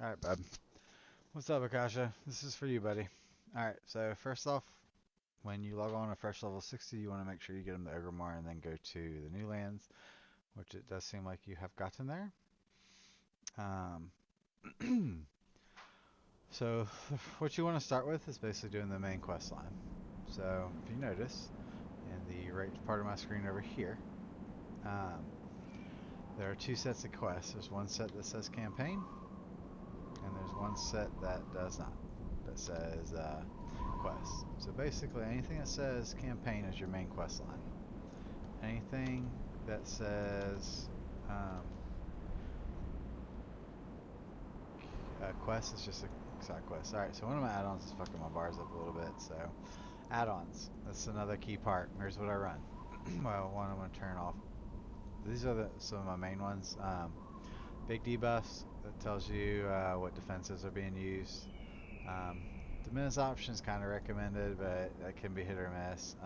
Alright, bud. What's up, Akasha? This is for you, buddy. Alright, so first off, when you log on to fresh level 60, you want to make sure you get them to Ogremore and then go to the new lands, which it does seem like you have gotten there. Um, so, what you want to start with is basically doing the main quest line. So, if you notice, in the right part of my screen over here, um, there are two sets of quests. There's one set that says campaign, and there's one set that does not, that says quest. So basically, anything that says campaign is your main quest line. Anything that says um, quest is just a side quest. Alright, so one of my add-ons is fucking my bars up a little bit. So, add-ons. That's another key part. Here's what I run. Well, one I'm going to turn off. These are some of my main ones. Big debuffs that tells you what defenses are being used. The minutes option is kind of recommended, but that can be hit or miss.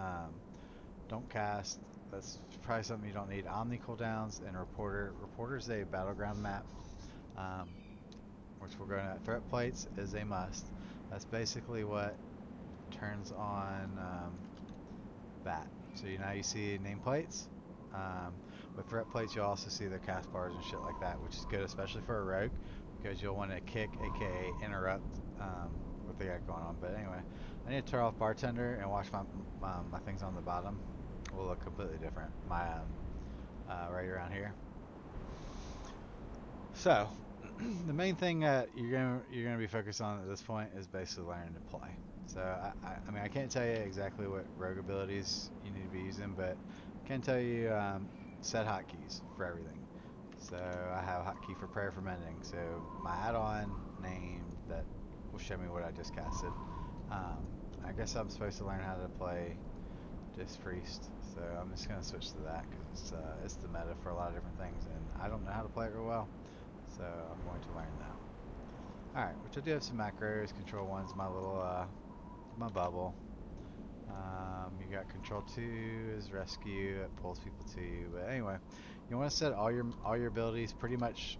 Don't cast. That's probably something you don't need. Omni cooldowns and Reporter. Reporter's a battleground map, um, which we're going at. Threat plates is a must. That's basically what turns on that. So now you see nameplates. Um, with threat plates, you'll also see their cast bars and shit like that, which is good, especially for a rogue, because you'll want to kick, aka interrupt, what they got going on. But anyway, I need to turn off bartender and watch my things on the bottom. Will look completely different. My right around here. So the main thing that you're gonna be focused on at this point is basically learning to play. So I mean I can't tell you exactly what rogue abilities you need to be using, but I can tell you set hotkeys for everything. So I have a hotkey for prayer for mending. So my add-on name that will show me what I just casted. Um, I guess I'm supposed to learn how to play Disc Priest, so I'm just gonna switch to that because it's the meta for a lot of different things, and I don't know how to play it real well, so I'm going to learn that. All right, which I do have some macros. Control one's my little my bubble. You got control two is rescue. It pulls people to you. But anyway, you want to set all your abilities, pretty much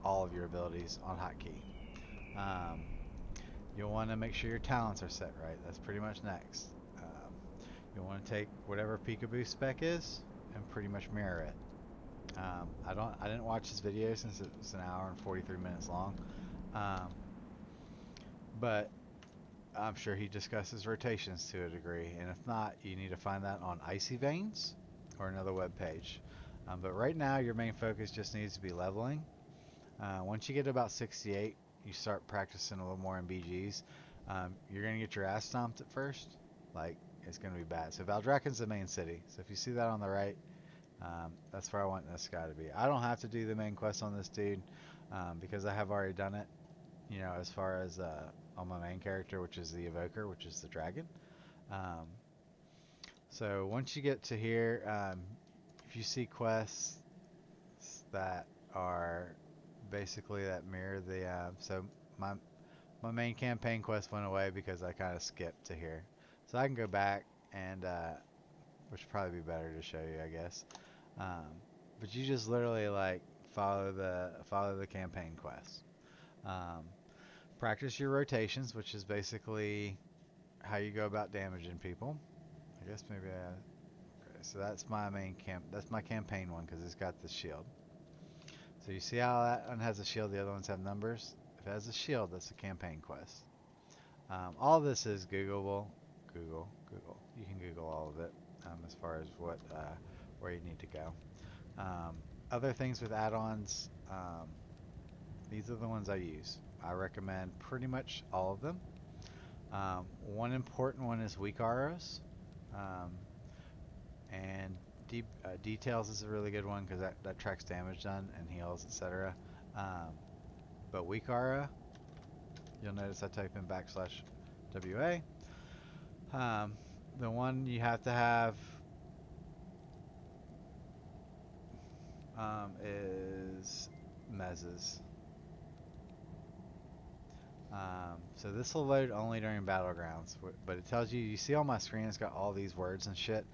all of your abilities on hotkey. Um, you'll want to make sure your talents are set right. That's pretty much next. You'll want to take whatever peekaboo spec is and pretty much mirror it. I didn't watch this video since it was an hour and 43 minutes long, um, but I'm sure he discusses rotations to a degree, and if not, you need to find that on Icy Veins or another web page. But right now, your main focus just needs to be leveling. Once you get to about 68, you start practicing a little more in BGs. You're gonna get your ass stomped at first, like it's gonna be bad. So Valdraken's the main city. So if you see that on the right, that's where I want this guy to be. I don't have to do the main quest on this dude because I have already done it. You know, as far as on my main character, which is the Evoker, which is the dragon. Um, so once you get to here, if you see quests that are basically that mirror the so my my main campaign quest went away because I kind of skipped to here, so I can go back and which would probably be better to show you, I guess. Um, but you just literally like follow the campaign quest. Um, practice your rotations, which is basically how you go about damaging people. I guess maybe okay, so that's my main camp. That's my campaign one because it's got the shield. So you see how that one has a shield, the other ones have numbers. If it has a shield, that's a campaign quest. All this is Googleable. Google. You can Google all of it as far as where you need to go. Um, other things with add-ons, these are the ones I use. I recommend pretty much all of them. One important one is weak auras, um, and details is a really good one because that tracks damage done and heals, etc. Um, but weak aura, you'll notice I type in backslash WA. Um, the one you have to have is Mez's. So this will load only during battlegrounds, but it tells you see on my screen it's got all these words and shit.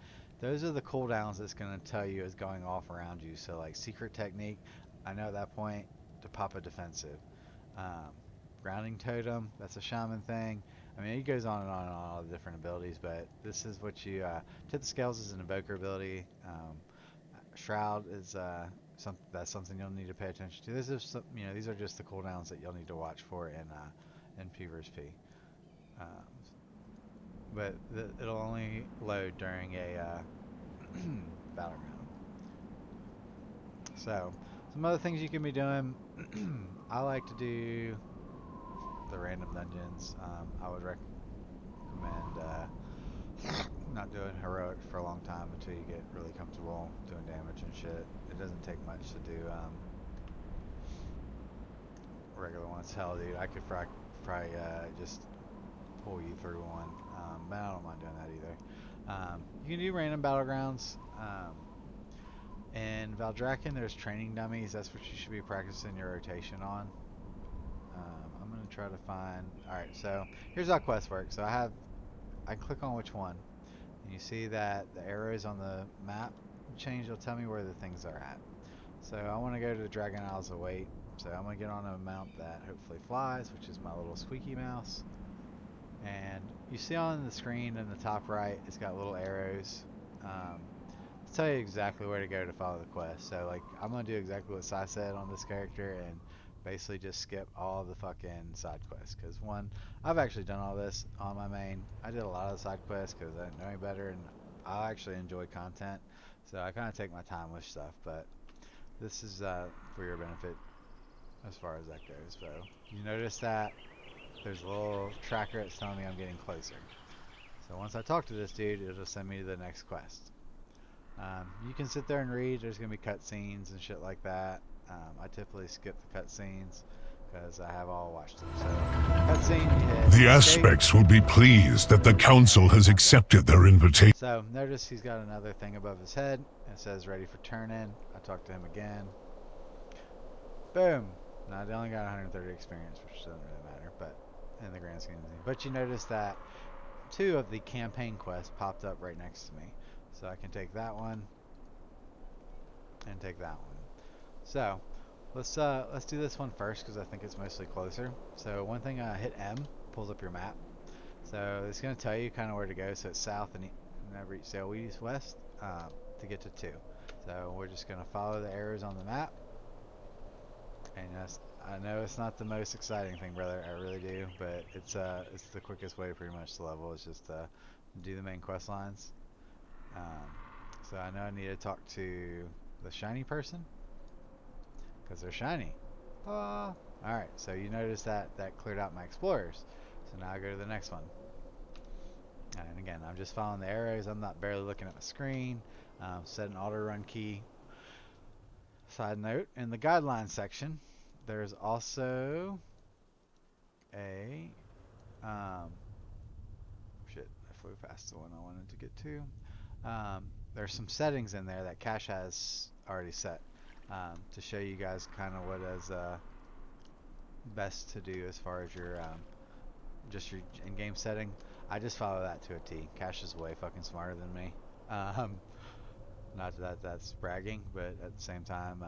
Those are the cooldowns it's going to tell you is going off around you. So like secret technique, I know at that point to pop a defensive. Um, Grounding Totem, that's a shaman thing. I mean, it goes on and on and on all the different abilities, but this is what you tip the scales is an invoker ability. Shroud is that's something you'll need to pay attention to. This is some, these are just the cooldowns that you'll need to watch for in P vs P. Um, but it'll only load during a battleground. So some other things you can be doing. I like to do the random dungeons. I would recommend not doing heroic for a long time until you get really comfortable doing damage and shit. It doesn't take much to do regular ones. Hell, dude, I could probably just pull you through one, but I don't mind doing that either. You can do random battlegrounds. In Valdrakken, there's training dummies. That's what you should be practicing your rotation on. I'm gonna try to find. All right, so here's how quests work. So I click on which one, and you see that the arrows on the map change. They'll tell me where the things are at. So I want to go to the Dragon Isles of Wait. So I'm gonna get on a mount that hopefully flies, which is my little squeaky mouse. And you see on the screen in the top right, it's got little arrows. To tell you exactly where to go to follow the quest. So like I'm gonna do exactly what Sai said on this character and basically just skip all the fucking side quests. Cause one, I've actually done all this on my main. I did a lot of the side quests because I didn't know any better and I actually enjoy content. So I kind of take my time with stuff. But this is for your benefit as far as that goes. So you notice that there's a little tracker that's telling me I'm getting closer. So once I talk to this dude, it'll just send me to the next quest. You can sit there and read. There's going to be cutscenes and shit like that. I typically skip the cutscenes because I have all watched them. So, cutscene, you hit The escape. aspects will be pleased that the council has accepted their invitation. So, notice he's got another thing above his head. It says ready for turn in. I talk to him again. Boom. Now, they only got 130 experience, which doesn't really matter, but in the grand scheme of things. But you notice that two of the campaign quests popped up right next to me. So I can take that one and take that one. So let's do this one first because I think it's mostly closer. So one thing, hit M, pulls up your map. So it's going to tell you kind of where to go. So it's south and every so east west to get to 2. So we're just going to follow the arrows on the map. And I know it's not the most exciting thing, brother. I really do, but it's the quickest way pretty much to level is just do the main quest lines. So I know I need to talk to the shiny person because they're shiny. Alright, so you notice that cleared out my explorers. So now I go to the next one. And again, I'm just following the arrows. I'm not barely looking at my screen. Set an auto run key. Side note, in the guidelines section, there's also a shit, I flew past the one I wanted to get to. There's some settings in there that Cash has already set to show you guys kind of what is best to do as far as your just your in-game setting. I just follow that to a T. Cash is way fucking smarter than me. Um, Not that that's bragging, but at the same time,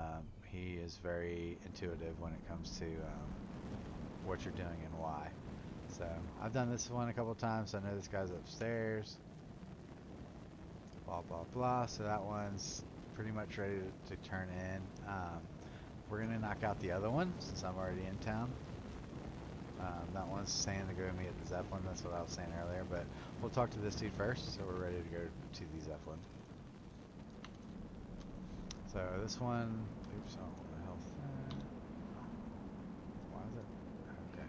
he is very intuitive when it comes to what you're doing and why. So I've done this one a couple times. So I know this guy's upstairs. Blah blah blah. So that one's pretty much ready to turn in. We're gonna knock out the other one since I'm already in town. That one's saying to go meet at the Zeppelin. That's what I was saying earlier. But we'll talk to this dude first. So we're ready to go to the Zeppelin. So this one, oops, oh, what the hell? Why is it? Okay.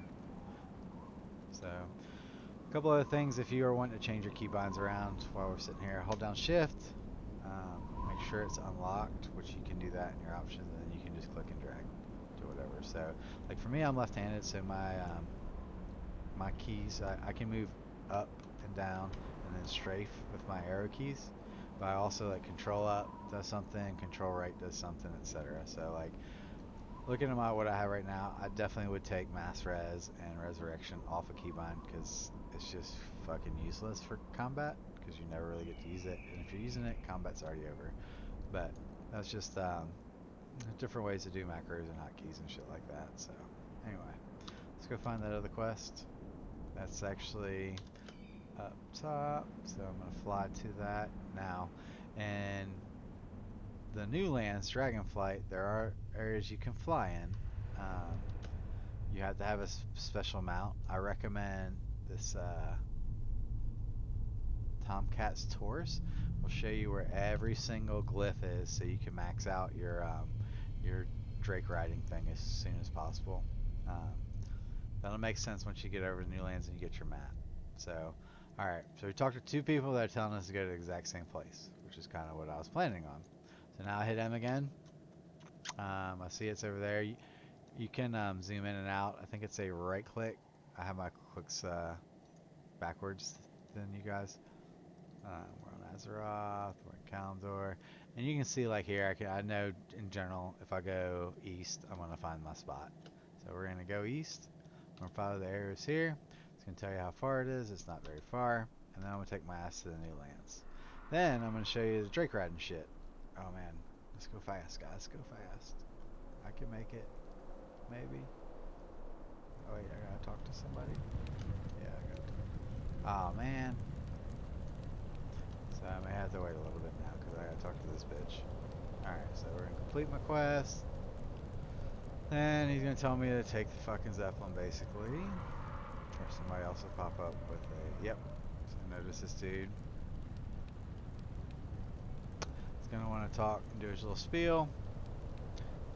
So a couple other things, if you are wanting to change your keybinds around while we're sitting here, hold down shift, make sure it's unlocked, which you can do that in your options, and then you can just click and drag to whatever. So like for me, I'm left-handed, so my keys, I can move up and down and then strafe with my arrow keys. But I also like control up does something, control right does something, etc. So like looking at what I have right now, I definitely would take mass res and resurrection off a keybind because it's just fucking useless for combat because you never really get to use it. And if you're using it, combat's already over. But that's just different ways to do macros and hotkeys and shit like that. So anyway, go find that other quest. That's actually up top, so I'm gonna fly to that now. And the new lands, Dragonflight, there are areas you can fly in. Um, you have to have a special mount. I recommend this Tomcat's Taurus. Will show you where every single glyph is, so you can max out your Drake riding thing as soon as possible. Um, that'll make sense once you get over to new lands and you get your map. So, all right. So we talked to two people that are telling us to go to the exact same place, which is kind of what I was planning on. So now I hit M again. I see it's over there. You can zoom in and out. I think it's a right click. I have my clicks backwards than you guys. We're on Azeroth, we're in Kalimdor, and you can see like here, I know in general if I go east, I'm gonna find my spot. So we're gonna go east. We're gonna follow the arrows here. It's gonna tell you how far it is. It's not very far, and then I'm gonna take my ass to the new lands. Then I'm gonna show you the Drake riding shit. Oh man, let's go fast, guys. Go fast. I can make it, maybe. Oh wait, I gotta talk to somebody. Yeah, I gotta talk. Oh man. So I may have to wait a little bit now because I gotta talk to this bitch. Alright, so we're gonna complete my quest. Then he's gonna tell me to take the fucking Zeppelin basically. Or somebody else will pop up with a. Yep. So notice this dude. He's gonna want to talk and do his little spiel.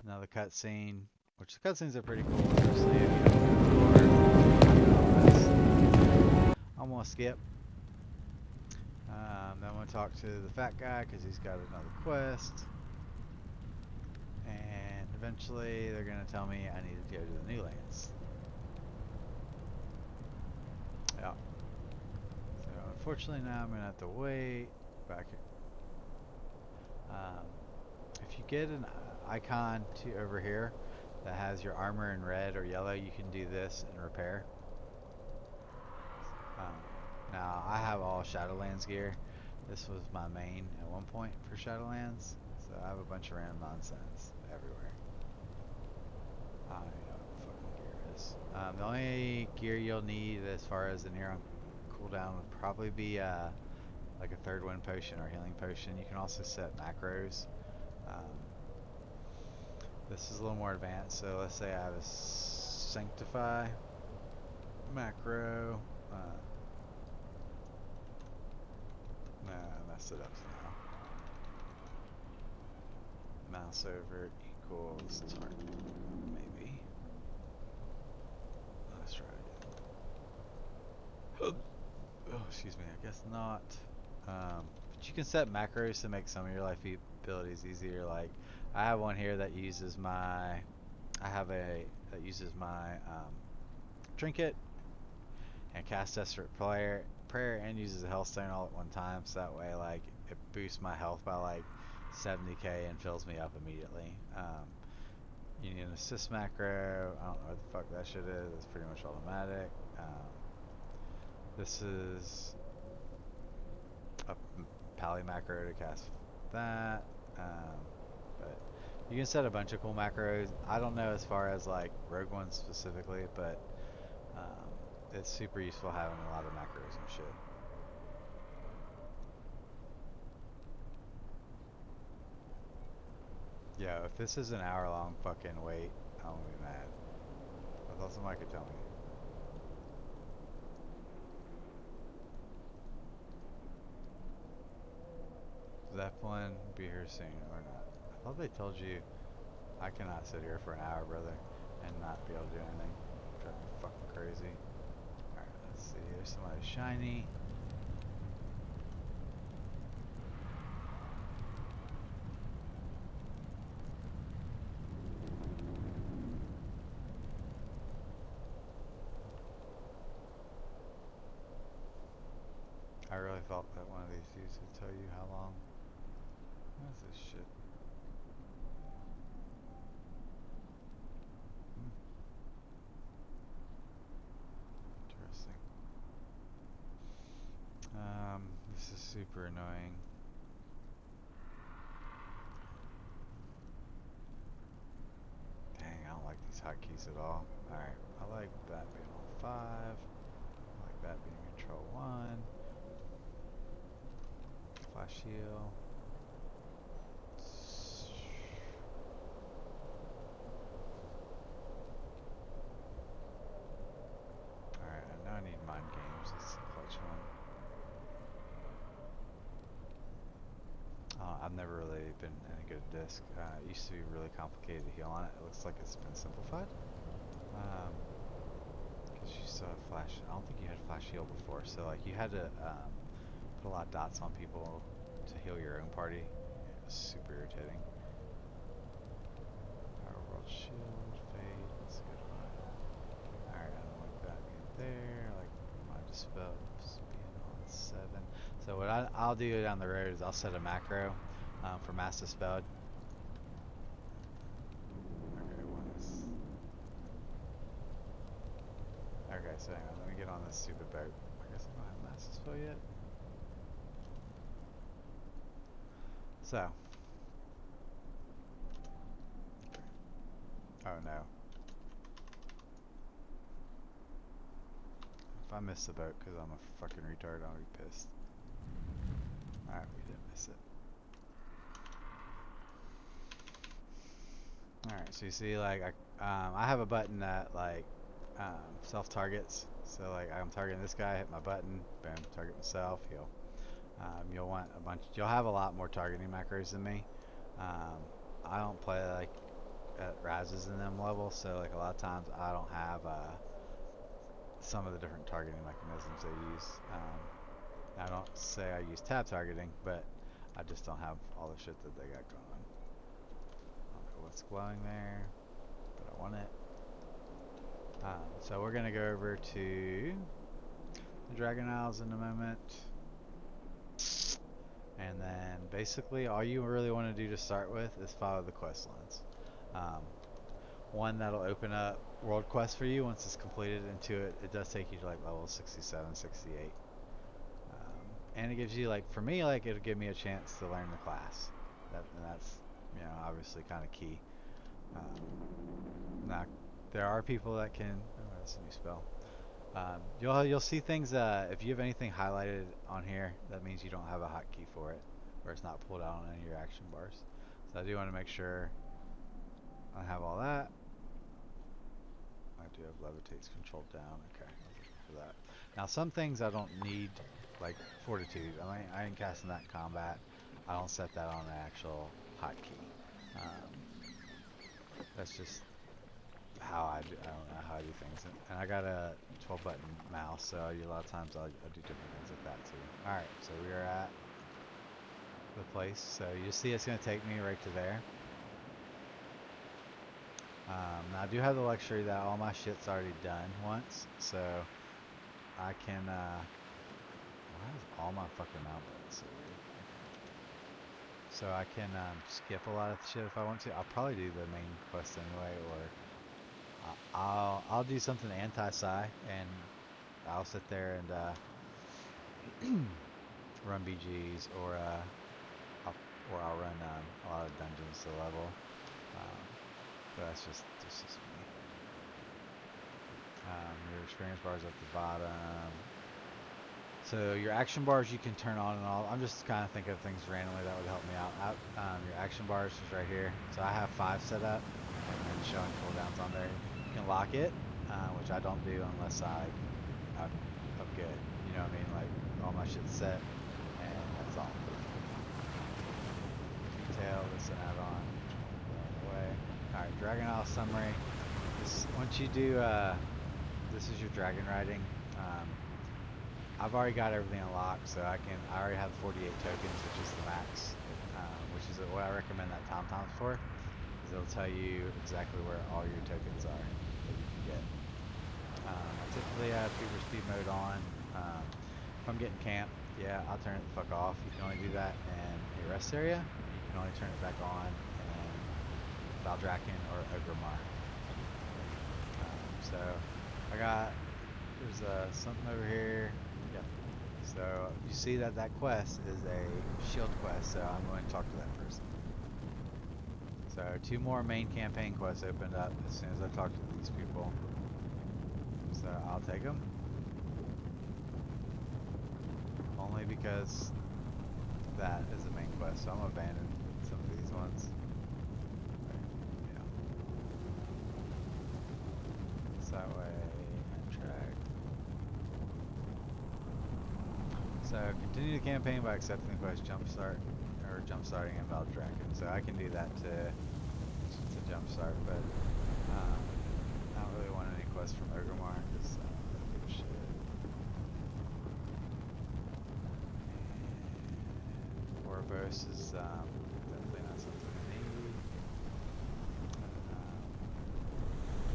Another cutscene. Which the cutscenes are pretty cool, especially if you don't know the lore. I'm gonna skip. Then I'm gonna talk to the fat guy because he's got another quest. And eventually they're going to tell me I need to go to the new lands. Yeah. So unfortunately now I'm going to have to wait back here. If you get an icon to over here that has your armor in red or yellow, you can do this and repair. Now I have all Shadowlands gear. This was my main at one point for Shadowlands. So I have a bunch of random nonsense everywhere. I don't even know what the fucking gear is. The only gear you'll need as far as the near on cooldown would probably be like a third wind potion or healing potion. You can also set macros. Um, this is a little more advanced, so let's say I have a sanctify macro. Nah, I messed it up somehow. Mouse over equals target. Maybe. Let's try it. Oh, excuse me. I guess not. But you can set macros to make some of your life abilities easier. Like I have one here that uses my. I have a that uses my trinket and cast desperate prayer and uses a healthstone all at one time. So that way, like it boosts my health by like 70k and fills me up immediately. You need an assist macro. I don't know what the fuck that shit is. It's pretty much automatic. This is a pally macro to cast that. But you can set a bunch of cool macros. I don't know as far as like rogue ones specifically, but it's super useful having a lot of macros and shit. Yeah, if this is an hour long fucking wait, I'm gonna be mad. I thought somebody could tell me. Zeppelin be here soon or not? I thought they told you I cannot sit here for an hour, brother, and not be able to do anything. Drive me fucking crazy. Alright, let's see. There's somebody shiny. I really thought that one of these dudes would tell you how long. What is this shit? Hmm, interesting. This is super annoying. Dang, I don't like these hotkeys at all. Alright, I like that being on 5. I like that being control 1. Flash heal. Alright, I know I need mind games. It's the clutch one. I've never really been any good at disc. It used to be really complicated to heal on it. It looks like it's been simplified. Because you still have flash. I don't think you had flash heal before. So like you had to put a lot of dots on people to heal your own party. It was super irritating. Power World Shield, Fade, that's a good one. Alright, I don't like that being there. I like my dispels being on 7. So what I'll do down the road is I'll set a macro for mass dispelled. Okay, one is. Okay, so hang on, let me get on this stupid boat. I guess I don't have mass dispel yet. So. Oh no. If I miss the boat because I'm a fucking retard, I'll be pissed. Alright, we didn't miss it. Alright, so you see, like, I have a button that, like, self-targets. So, like, I'm targeting this guy, hit my button, boom, target myself, heal. You'll want a bunch, you'll have a lot more targeting macros than me. I don't play, like, at Raz's in them levels, so, like, a lot of times I don't have, some of the different targeting mechanisms they use. I don't say I use tab targeting, but I just don't have all the shit that they got going on. I don't know what's glowing there, but I want it. So we're going to go over to the Dragon Isles in a moment. And then basically all you really want to do to start with is follow the quest lines. One that'll open up world quests for you once it's completed. Into it does take you to like level 67, 68. And it gives you, like, for me, like, it'll give me a chance to learn the class. And that's, you know, obviously kind of key. Now, there are people that can, oh, that's a new spell. You'll see things, if you have anything highlighted on here, that means you don't have a hotkey for it, or it's not pulled out on any of your action bars. So I do want to make sure I have all that. I do have levitates controlled down. Okay, I was looking for that. Now some things I don't need, like fortitude. I ain't casting that in combat. I don't set that on the actual hotkey. That's just how I do. I don't know how I do things. And I got a 12-button mouse, so a lot of times I'll do different things with that too. All right, so we are at the place. So you see, it's gonna take me right to there. Now I do have the luxury that all my shit's already done once, so I can, why is all my fucking mount buttons so weird? Okay. So I can skip a lot of shit if I want to. I'll probably do the main quest anyway, or I'll do something anti-psi, and I'll sit there and run BGs, or I'll run a lot of dungeons to level. But that's just me. Your experience bars at the bottom. So your action bars you can turn on and off. I'm just kind of thinking of things randomly that would help me out. Your action bars is right here. So I have 5 set up and showing cooldowns on there. You can lock it, which I don't do unless I'm good. You know what I mean? Like all my shit's set, and that's all. Detail, this and add-on. Away. Alright, Dragon Isle summary. Once you do, this is your dragon riding. I've already got everything unlocked, so I already have 48 tokens, which is the max, which is what I recommend that TomTom's for, because it'll tell you exactly where all your tokens are that you can get. I typically have Fever Speed mode on. If I'm getting camped, yeah, I'll turn it the fuck off. You can only do that in a rest area. You can only turn it back on in Valdrakken or Ogremar. So I got, there's something over here. Yep. So you see that quest is a shield quest, so I'm going to talk to that person. So 2 more main campaign quests opened up as soon as I talked to these people. So I'll take them. Only because that is the main quest. So I'm gonna abandon some of these ones. Yeah. So that way, track. So continue the campaign by accepting the quest jumpstart or jumpstarting in Valdraken. So I can do that to jumpstart, but I don't really want any quests from Ogrimmar because I don't really give a shit. And Ouroboros is definitely not something I need.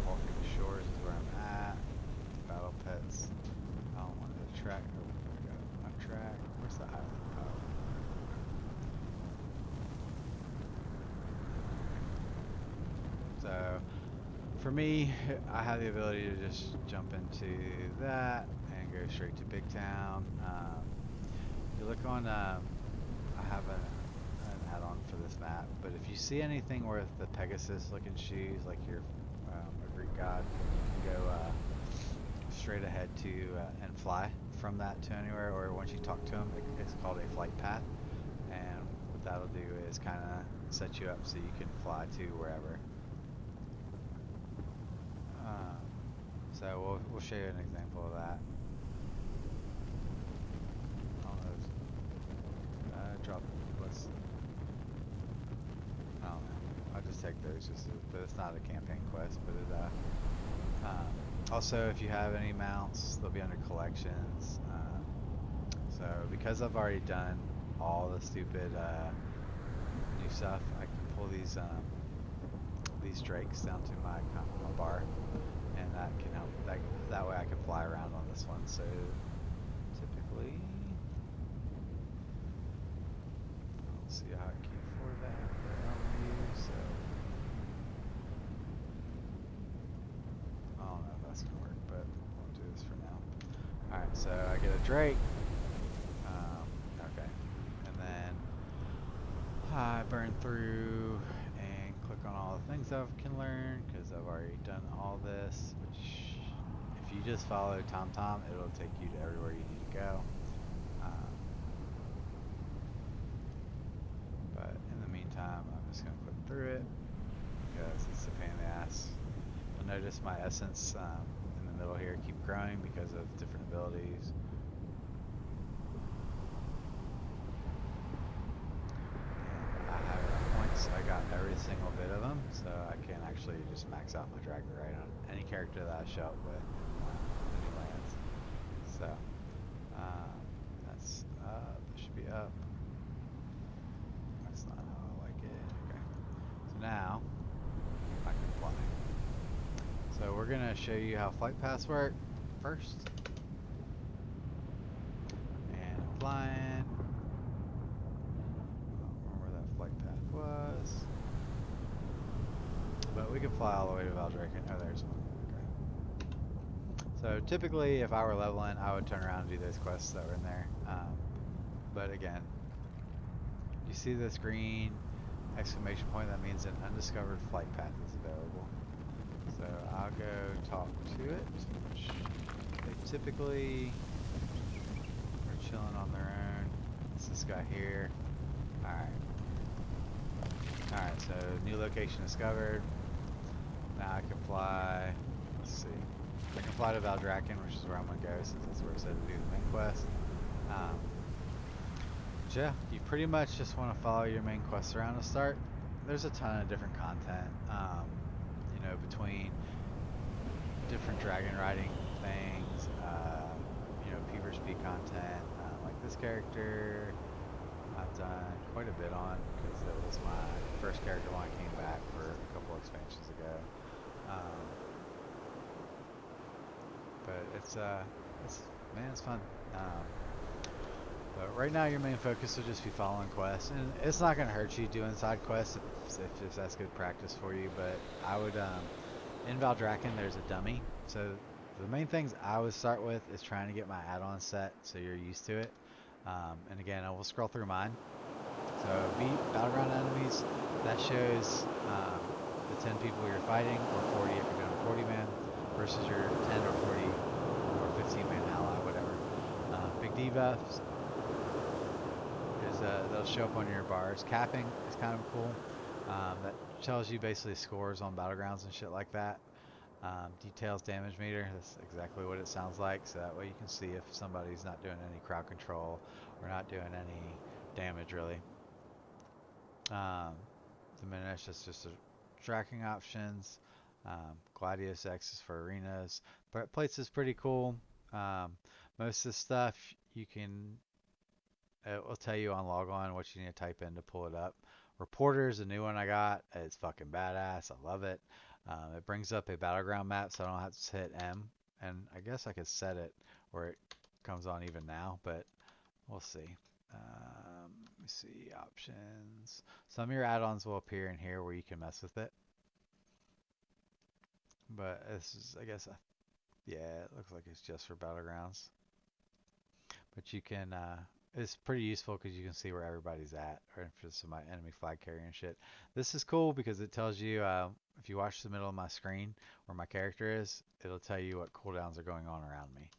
Walking the Shores is where I'm at. Battle Pets. I don't want to track. Oh, I got it. Untrack. Where's the island? Oh. So, for me, I have the ability to just jump into that and go straight to Big Town. If you look on, I have an add-on for this map, but if you see anything with the Pegasus-looking shoes, like you're a Greek god, you can go straight ahead to and fly from that to anywhere, or once you talk to him, it's called a flight path, and what that'll do is kind of set you up so you can fly to wherever. Um, so we'll show you an example of that. I don't know. Drop. Let's. I don't know. I'll just take those, but it's not a campaign quest. But also, if you have any mounts, they'll be under collections. So because I've already done all the stupid new stuff, I can pull these drakes down to my bar, and that can help. That way I can fly around on this one. So typically, I'll see how I can afford that. So I don't know if that's gonna work, but we'll do this for now. All right, so I get a drake. Okay, and then I burn through and click on all the things I can learn because I've already done all this, which if you just follow TomTom, it'll take you to everywhere you need to go. But in the meantime, I'm just going to click through it because it's a pain in the ass. You'll notice my essence in the middle here keep growing because of different abilities. I got every single bit of them, so I can actually just max out my dragon right on any character that I show up with in the new lands. So that's up. That should be up. That's not how I like it. Okay. So now I can fly. So we're gonna show you how flight paths work first, and flying. Flight path was. But we can fly all the way to Valdraken. Oh, there's one. Okay. So typically, if I were leveling, I would turn around and do those quests that were in there. But again, you see this green exclamation point? That means an undiscovered flight path is available. So I'll go talk to it, which they typically are chilling on their own. It's this guy here. Alright. Alright, so new location discovered. Now I can fly. Let's see. I can fly to Valdraken, which is where I'm going to go since that's where it said to do the main quest. Yeah, you pretty much just want to follow your main quest around to start. There's a ton of different content, you know, between different dragon riding things, you know, Peever Speed content, like this character. I've done quite a bit on because it was my first character when I came back for a couple expansions ago. But it's man, it's fun. But right now your main focus will just be following quests, and it's not gonna hurt you doing side quests if that's good practice for you. But I would in Valdraken there's a dummy, so the main things I would start with is trying to get my add-on set so you're used to it. And again, I will scroll through mine. So beat battleground enemies. That shows the 10 people you're fighting, or 40 if you're doing a 40 man. versus your 10 or 40 or 15 man ally, whatever. Big debuffs is they'll show up on your bars. Capping is kind of cool. That tells you basically scores on battlegrounds and shit like that. Details damage meter, that's exactly what it sounds like, so that way you can see if somebody's not doing any crowd control or not doing any damage really. Um, Diminish is just a tracking options. Gladius X is for arenas. But plates is pretty cool. Um, Most of the stuff you can, it will tell you on logon what you need to type in to pull it up. Reporter is a new one I got. It's fucking badass. I love it. It brings up a battleground map, so I don't have to hit M. And I guess I could set it where it comes on even now, but we'll see. Let me see options. Some of your add-ons will appear in here where you can mess with it. But this is, I guess, yeah, it looks like it's just for battlegrounds. But you can, it's pretty useful because you can see where everybody's at, or if it's my enemy flag carrier and shit. This is cool because it tells you, if you watch the middle of my screen where my character is, it'll tell you what cooldowns are going on around me.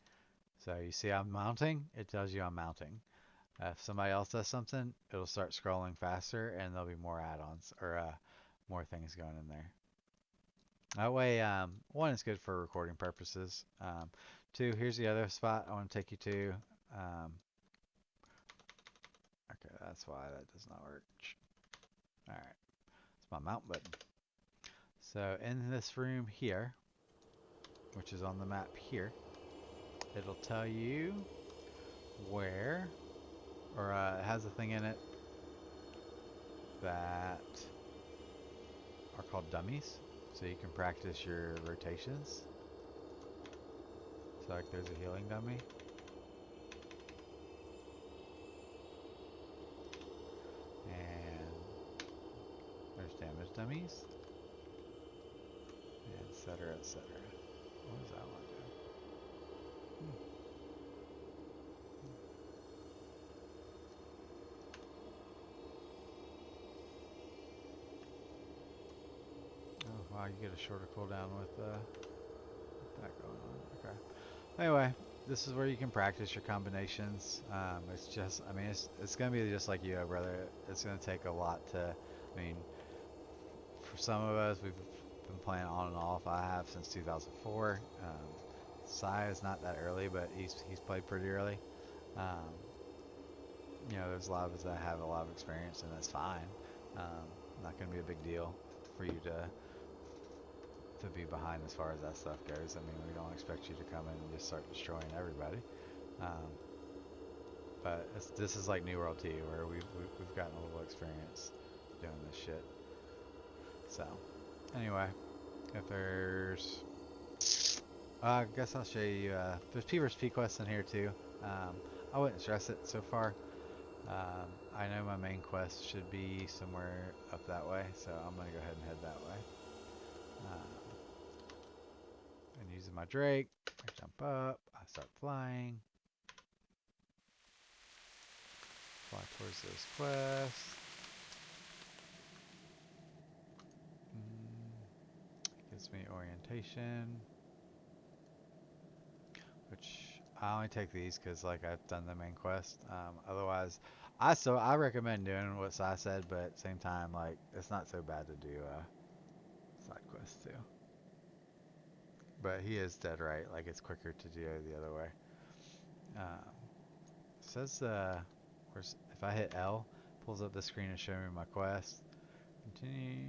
So you see I'm mounting, it tells you I'm mounting. If somebody else does something, it'll start scrolling faster and there'll be more add-ons or more things going in there. That way, one, is good for recording purposes. Two, here's the other spot I want to take you to. Okay, that's why that does not work. Alright, it's my mount button. So in this room here, which is on the map here, it'll tell you where, or it has a thing in it that are called dummies. So you can practice your rotations. So like there's a healing dummy. And there's damage dummies. Etc. etc. What does that one do? Oh wow, you get a shorter cooldown with that going on. Okay. Anyway, this is where you can practice your combinations. It's just, I mean, it's gonna be just like you, brother. It's gonna take a lot to, I mean, for some of us, we've been playing on and off. I have since 2004. Sai is not that early, but he's played pretty early. Um, you know, there's a lot of us that have a lot of experience, and that's fine. Not gonna be a big deal for you to be behind as far as that stuff goes. I mean, we don't expect you to come in and just start destroying everybody. Um, but this is like New World to you, where we've gotten a little experience doing this shit. So, anyway, if there's, I guess I'll show you. There's P vs P quests in here too. I wouldn't stress it so far. I know my main quest should be somewhere up that way, so I'm gonna go ahead and head that way. And using my Drake, I jump up, I start flying. Fly towards those quests. Gives me orientation, which I only take these because like I've done the main quest. Otherwise, I recommend doing what Sai said, but at the same time, like it's not so bad to do side quests too. But he is dead right. Like it's quicker to do the other way. It says if I hit L, pulls up the screen and show me my quest. Continue.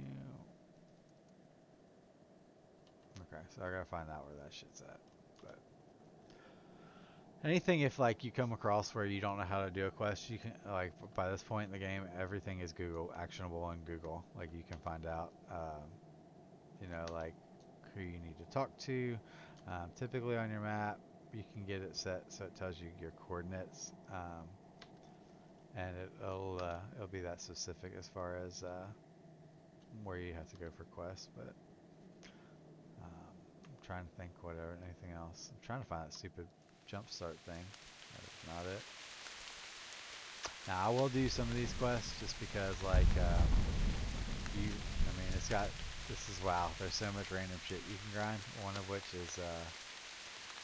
Okay, so I gotta find out where that shit's at. But anything if like you come across where you don't know how to do a quest, you can like by this point in the game, everything is Google actionable on Google. Like you can find out, you know, like who you need to talk to. Typically on your map, you can get it set so it tells you your coordinates, and it'll be that specific as far as where you have to go for quests. But I'm trying to think anything else. I'm trying to find that stupid jump start thing. That is not it. Now I will do some of these quests just because like I mean This is wow. There's so much random shit you can grind. One of which is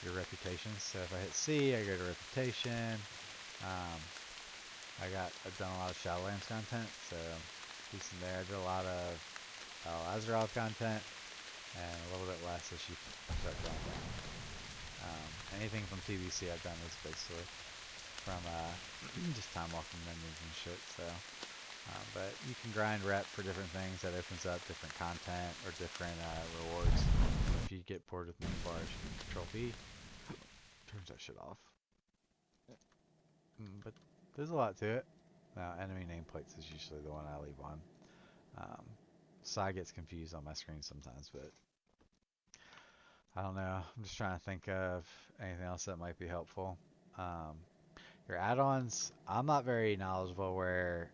your reputation. So if I hit C, I go to reputation. Um, I've done a lot of Shadowlands content, so decent there. I did a lot of Azeroth content, and a little bit less as you start going down. Anything from TBC I've done is basically from just time walking dungeons and shit. So, but you can grind rep for different things. That opens up different content or different rewards. If you get bored with main bars, you can Control V, turns that shit off. But there's a lot to it. Now, enemy nameplates is usually the one I leave on. Um, Sai gets confused on my screen sometimes, but I don't know. I'm just trying to think of anything else that might be helpful. Um, your add-ons, I'm not very knowledgeable where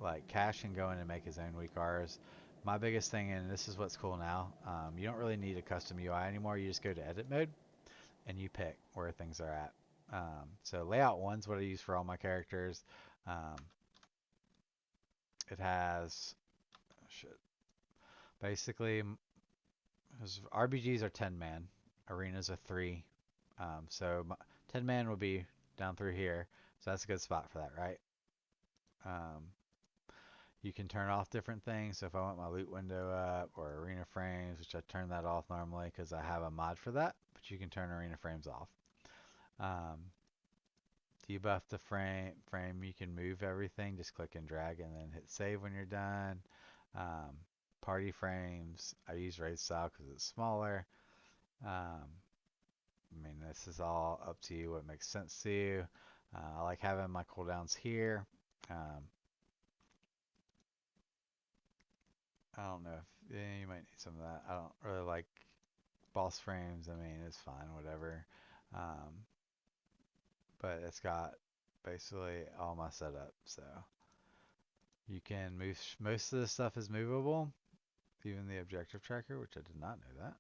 like Cash can go in and make his own weak Rs. My biggest thing, and this is what's cool now, you don't really need a custom UI anymore. You just go to edit mode and you pick where things are at. So layout one's what I use for all my characters. Um, it has shit. Basically, RBGs are 10 man, arenas are 3. So 10 man would be down through here. So that's a good spot for that, right? Um, you can turn off different things. So if I want my loot window up or arena frames, which I turn that off normally because I have a mod for that, but you can turn arena frames off. Um, debuff the frame, you can move everything. Just click and drag and then hit save when you're done. Um, party frames, I use raid style because it's smaller. I mean, this is all up to you what makes sense to you. I like having my cooldowns here. Um, I don't know if you might need some of that. I don't really like boss frames. I mean, it's fine, whatever. Um, but it's got basically all my setup. So you can move. Most of the stuff is movable, even the objective tracker, which I did not know that.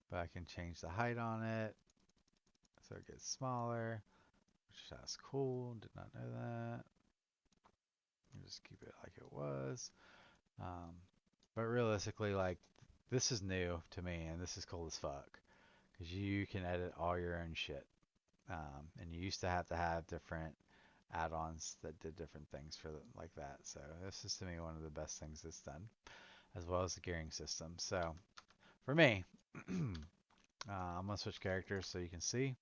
But I can change the height on it so it gets smaller, which that's cool. Did not know that. Just keep it like it was. Um, but realistically, like, this is new to me, and this is cool as fuck. Because you can edit all your own shit. And you used to have different add-ons that did different things for like that. So this is to me one of the best things that's done, as well as the gearing system. So for me, I'm gonna switch characters so you can see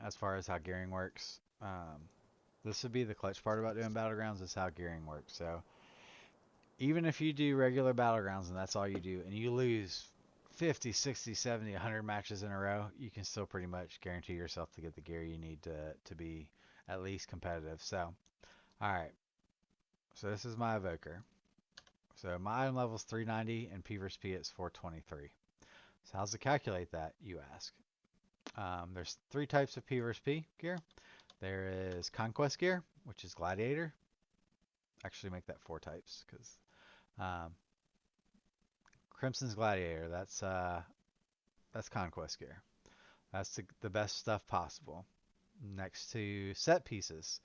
as far as how gearing works. This would be the clutch part about doing battlegrounds is how gearing works. So even if you do regular battlegrounds and that's all you do, and you lose 50, 60, 70, 100 matches in a row, you can still pretty much guarantee yourself to get the gear you need to be at least competitive. So, alright. So this is my evoker. So my item level is 390 and P versus P is 423. So how's it calculate that, you ask? There's 3 types of P versus P gear. There is Conquest gear, which is Gladiator. Actually make that 4 types because um, Crimson's Gladiator. That's Conquest gear. That's the best stuff possible. Next to set pieces,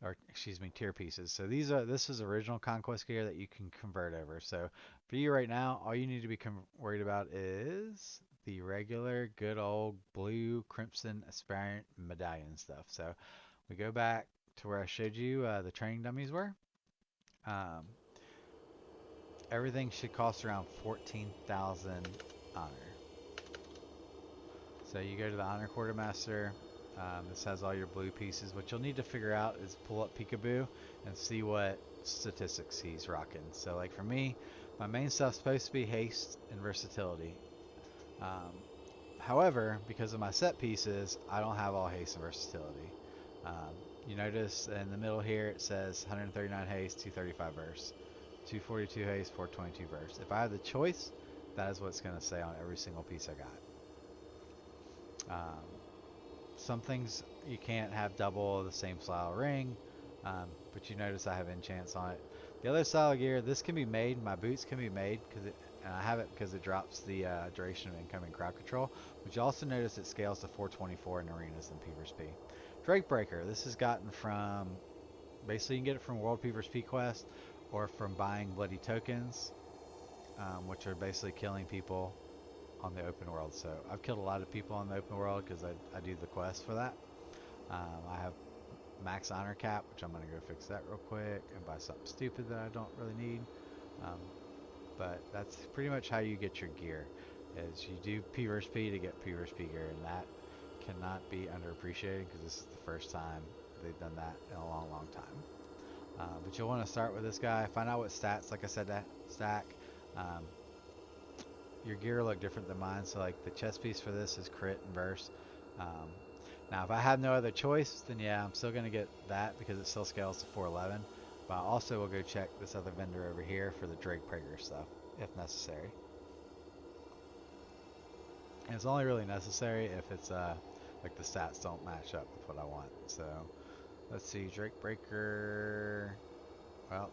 or excuse me, tier pieces. So this is original Conquest gear that you can convert over. So for you right now, all you need to be worried about is the regular good old blue Crimson Aspirant medallion stuff. So we go back to where I showed you the training dummies were. Um, everything should cost around 14,000 honor. So you go to the Honor Quartermaster. This has all your blue pieces. What you'll need to figure out is pull up Peekaboo and see what statistics he's rocking. So like for me, my main stuff's supposed to be haste and versatility. Um, However, because of my set pieces, I don't have all haste and versatility. Um, you notice in the middle here it says 139 haste, 235 verse, 242 haste, 422 verse. If I have the choice, that is what's going to say on every single piece I got. Some things you can't have double the same style ring, but you notice I have enchants on it. The other style of gear, this can be made. My boots can be made and I have it because it drops the duration of incoming crowd control. But you also notice it scales to 424 in arenas and PvP. Drake Breaker. This is gotten from Basically, you can get it from World Peepers P Quest or from buying bloody tokens, which are basically killing people on the open world. So I've killed a lot of people on the open world because I do the quest for that. I have max honor cap, which I'm gonna go fix that real quick and buy something stupid that I don't really need. Um, but that's pretty much how you get your gear. Is you do P versus P to get P versus P gear, and that cannot be underappreciated because this is the first time they've done that in a long, long time. But you'll want to start with this guy. Find out what stats, like I said, that stack. Um, your gear look different than mine. So like the chest piece for this is crit and burst. Um, now if I have no other choice, then yeah, I'm still gonna get that because it still scales to 411. But I also will go check this other vendor over here for the Drake Prager stuff if necessary. And it's only really necessary if it's like the stats don't match up with what I want. So let's see, Drake Breaker. Well,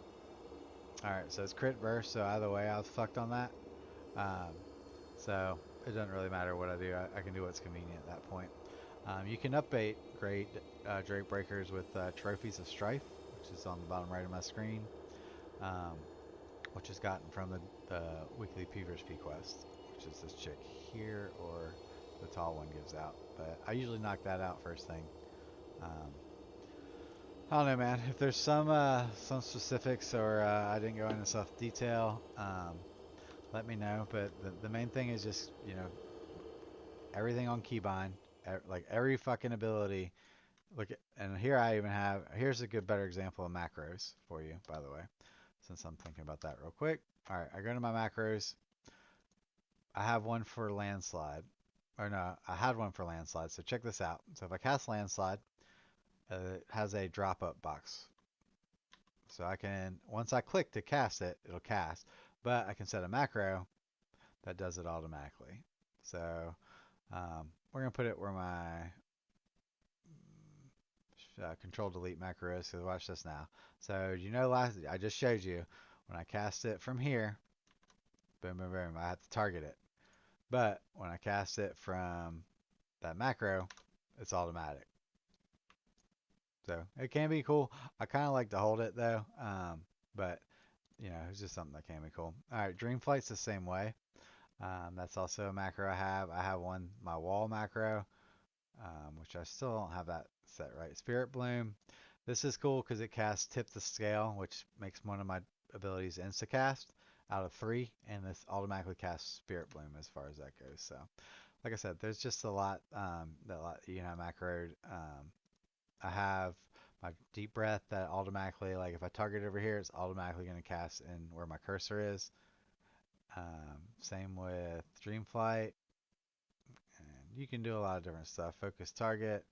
all right. So it's crit verse. So either way, I was fucked on that. Um, so it doesn't really matter what I do. I can do what's convenient at that point. You can update great Drake Breakers with Trophies of Strife, which is on the bottom right of my screen, um, which is gotten from the weekly P vs P quest, which is this chick here, or the tall one gives out. But I usually knock that out first thing. Um, I don't know, man. If there's some specifics or I didn't go into enough detail, let me know. But the main thing is just everything on keybind, like every fucking ability. Look at, and here I even have, here's a good better example of macros for you, by the way, since I'm thinking about that real quick. All right, I go to my macros. I have one for landslide, or no, I had one for landslide. So check this out. So if I cast landslide, it has a drop up box. So I can, once I click to cast it, it'll cast, but I can set a macro that does it automatically. So we're gonna put it where my control delete macro is. So watch this now. So you know, last I just showed you when I cast it from here, boom, boom, boom. I have to target it, but when I cast it from that macro, it's automatic. So it can be cool. I kind of like to hold it though, but it's just something that can be cool. All right, Dreamflight's the same way. That's also a macro I have. I have one, my wall macro, which I still don't have that set right. Spirit Bloom. This is cool because it casts Tip the Scale, which makes one of my abilities insta-cast out of 3, and this automatically casts Spirit Bloom as far as that goes. So, like I said, there's just a lot that you can have macroed. I have my Deep Breath that automatically, like if I target over here, it's automatically going to cast in where my cursor is. Same with Dreamflight. And you can do a lot of different stuff. Focus target.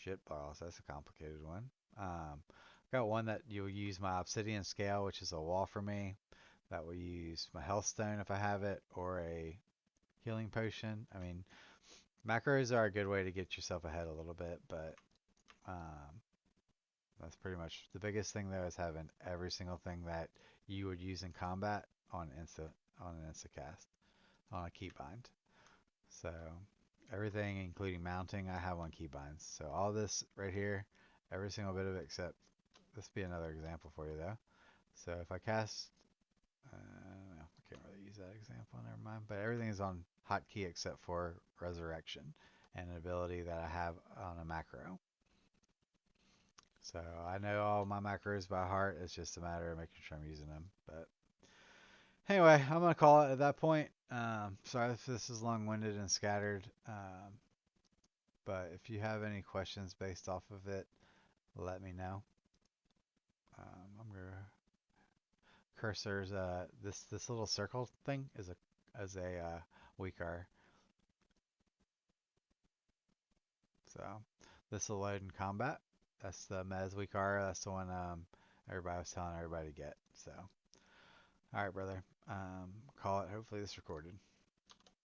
Shit balls, that's a complicated one. Got one that you'll use my Obsidian Scale, which is a wall for me. That will use my Health Stone if I have it, or a Healing Potion. I mean, macros are a good way to get yourself ahead a little bit, but um, that's pretty much the biggest thing though is having every single thing that you would use in combat on an insta cast on a keybind. So everything, including mounting, I have on keybinds. So all this right here, every single bit of it, except this be another example for you though. So if I cast, no, I can't really use that example. Never mind. But everything is on hotkey except for resurrection and an ability that I have on a macro. So I know all my macros by heart. It's just a matter of making sure I'm using them. But anyway, I'm gonna call it at that point. Sorry if this is long-winded and scattered. But if you have any questions based off of it, let me know. I'm gonna cursors. This little circle thing is a weak R. So this will load in combat. That's the Mez weak R. That's the one everybody was telling everybody to get. So all right, brother. Call it. Hopefully this recorded.